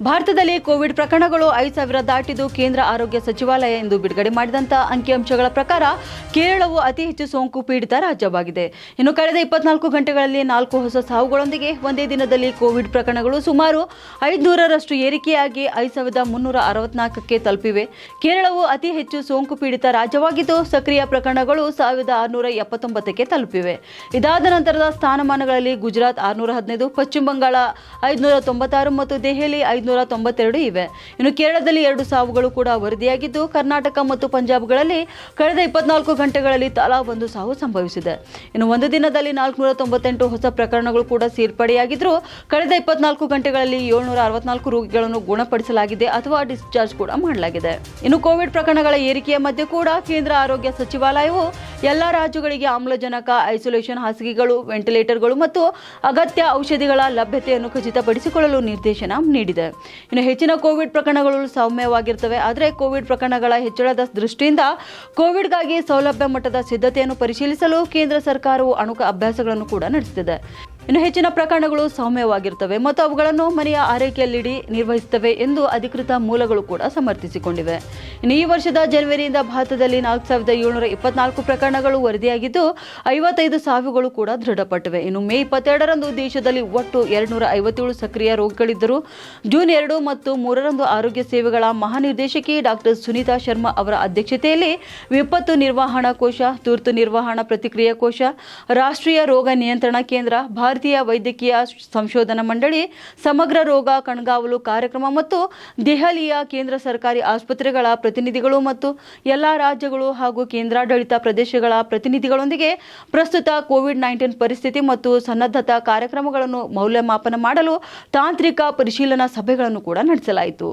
ಭಾರತದಲ್ಲಿ ಕೋವಿಡ್ ಪ್ರಕರಣಗಳು 5,000 ದಾಟಿದ್ದು ಕೇಂದ್ರ ಆರೋಗ್ಯ ಸಚಿವಾಲಯ ಇಂದು ಬಿಡುಗಡೆ ಮಾಡಿದಂತಹ ಅಂಕಿಅಂಶಗಳ ಪ್ರಕಾರ ಕೇರಳವು ಅತಿ ಹೆಚ್ಚು ಸೋಂಕು ಪೀಡಿತ ರಾಜ್ಯವಾಗಿದೆ. ಇನ್ನು ಕಳೆದ 24 ಗಂಟೆಗಳಲ್ಲಿ 4 ಹೊಸ ಸಾವುಗಳೊಂದಿಗೆ ಒಂದೇ ದಿನದಲ್ಲಿ ಕೋವಿಡ್ ಪ್ರಕರಣಗಳು ಸುಮಾರು 500ರಷ್ಟು ಏರಿಕೆಯಾಗಿ 5,364ಕ್ಕೆ ತಲುಪಿವೆ. ಕೇರಳವು ಅತಿ ಹೆಚ್ಚು ಸೋಂಕು ಪೀಡಿತ ರಾಜ್ಯವಾಗಿದ್ದು ಸಕ್ರಿಯ ಪ್ರಕರಣಗಳು 1,679ಕ್ಕೆ ತಲುಪಿವೆ. ಇದಾದ ನಂತರದ ಸ್ಥಾನಮಾನಗಳಲ್ಲಿ ಗುಜರಾತ್ 615, ಪಶ್ಚಿಮ ಬಂಗಾಳ 596 ಮತ್ತು ದೆಹಲಿ 592 ಇವೆ. ಇನ್ನು ಕೇರಳದಲ್ಲಿ 2 ಸಾವುಗಳು ಕೂಡ ವರದಿಯಾಗಿದ್ದು ಕರ್ನಾಟಕ ಮತ್ತು ಪಂಜಾಬ್ಗಳಲ್ಲಿ ಕಳೆದ 24 ಗಂಟೆಗಳಲ್ಲಿ ತಲಾ 1 ಸಾವು ಸಂಭವಿಸಿದೆ. ಇನ್ನು ಒಂದು ದಿನದಲ್ಲಿ 498 ಹೊಸ ಪ್ರಕರಣಗಳು ಕೂಡ ಸೇರ್ಪಡೆಯಾಗಿದ್ದರೂ ಕಳೆದ 24 ಗಂಟೆಗಳಲ್ಲಿ 764 ರೋಗಿಗಳನ್ನು ಗುಣಪಡಿಸಲಾಗಿದೆ ಅಥವಾ ಡಿಸ್ಚಾರ್ಜ್ ಕೂಡ ಮಾಡಲಾಗಿದೆ. ಇನ್ನು ಕೋವಿಡ್ ಪ್ರಕರಣಗಳ ಏರಿಕೆಯ ಮಧ್ಯೆ ಕೂಡ ಕೇಂದ್ರ ಆರೋಗ್ಯ ಸಚಿವಾಲಯವು ಎಲ್ಲ ರಾಜ್ಯಗಳಿಗೆ ಆಮ್ಲಜನಕ, ಐಸೋಲೇಷನ್ ಹಾಸಿಗೆಗಳು, ವೆಂಟಿಲೇಟರ್ಗಳು ಮತ್ತು ಅಗತ್ಯ ಔಷಧಿಗಳ ಲಭ್ಯತೆಯನ್ನು ಖಚಿತಪಡಿಸಿಕೊಳ್ಳಲು ನಿರ್ದೇಶನ ನೀಡಿದೆ. ಇನ್ನು ಹೆಚ್ಚಿನ ಕೋವಿಡ್ ಪ್ರಕರಣಗಳು ಸೌಮ್ಯವಾಗಿರುತ್ತವೆ. ಆದರೆ ಕೋವಿಡ್ ಪ್ರಕರಣಗಳ ಹೆಚ್ಚಳದ ದೃಷ್ಟಿಯಿಂದ ಕೋವಿಡ್ಗಾಗಿ ಸೌಲಭ್ಯ ಮಟ್ಟದ ಸಿದ್ಧತೆಯನ್ನು ಪರಿಶೀಲಿಸಲು ಕೇಂದ್ರ ಸರ್ಕಾರವು ಅಣುಕ ಅಭ್ಯಾಸಗಳನ್ನು ಕೂಡ ನಡೆಸುತ್ತಿದೆ. ಇನ್ನು ಹೆಚ್ಚಿನ ಪ್ರಕರಣಗಳು ಸೌಮ್ಯವಾಗಿರುತ್ತವೆ ಮತ್ತು ಅವುಗಳನ್ನು ಮನೆಯ ಆರೈಕೆಯಲ್ಲಿಡಿ ನಿರ್ವಹಿಸುತ್ತವೆ ಎಂದು ಅಧಿಕೃತ ಮೂಲಗಳು ಕೂಡ ಸಮರ್ಥಿಸಿಕೊಂಡಿವೆ. ಇನ್ನು ಈ ವರ್ಷದ ಜನವರಿಯಿಂದ ಭಾರತದಲ್ಲಿ 4,724 ಪ್ರಕರಣಗಳು ವರದಿಯಾಗಿದ್ದು 55 ಸಾವುಗಳು ಕೂಡ ದೃಢಪಟ್ಟಿವೆ. ಇನ್ನು ಮೇ 22ರಂದು ದೇಶದಲ್ಲಿ ಒಟ್ಟು 257 ಸಕ್ರಿಯ ರೋಗಿಗಳಿದ್ದರು. ಜೂನ್ 2 ಮತ್ತು 3ರಂದು ಆರೋಗ್ಯ ಸೇವೆಗಳ ಮಹಾನಿರ್ದೇಶಕಿ ಡಾಕ್ಟರ್ ಸುನೀತಾ ಶರ್ಮಾ ಅವರ ಅಧ್ಯಕ್ಷತೆಯಲ್ಲಿ ವಿಪತ್ತು ನಿರ್ವಹಣಾ ಕೋಶ, ತುರ್ತು ನಿರ್ವಹಣಾ ಪ್ರತಿಕ್ರಿಯಾ ಕೋಶ, ರಾಷ್ಟ್ರೀಯ ರೋಗ ನಿಯಂತ್ರಣ ಕೇಂದ್ರ, ಭಾರತೀಯ ವೈದ್ಯಕೀಯ ಸಂಶೋಧನಾ ಮಂಡಳಿ, ಸಮಗ್ರ ರೋಗ ಕಣ್ಗಾವಲು ಕಾರ್ಯಕ್ರಮ ಮತ್ತು ದೆಹಲಿಯ ಕೇಂದ್ರ ಸರ್ಕಾರಿ ಆಸ್ಪತ್ರೆಗಳ ಪ್ರತಿನಿಧಿಗಳು ಮತ್ತು ಎಲ್ಲಾ ರಾಜ್ಯಗಳು ಹಾಗೂ ಕೇಂದ್ರಾಡಳಿತ ಪ್ರದೇಶಗಳ ಪ್ರತಿನಿಧಿಗಳೊಂದಿಗೆ ಪ್ರಸ್ತುತ ಕೋವಿಡ್-19 ಪರಿಸ್ಥಿತಿ ಮತ್ತು ಸನ್ನದ್ಧತಾ ಕಾರ್ಯಕ್ರಮಗಳನ್ನು ಮೌಲ್ಯಮಾಪನ ಮಾಡಲು ತಾಂತ್ರಿಕ ಪರಿಶೀಲನಾ ಸಭೆಗಳನ್ನು ಕೂಡ ನಡೆಸಲಾಯಿತು.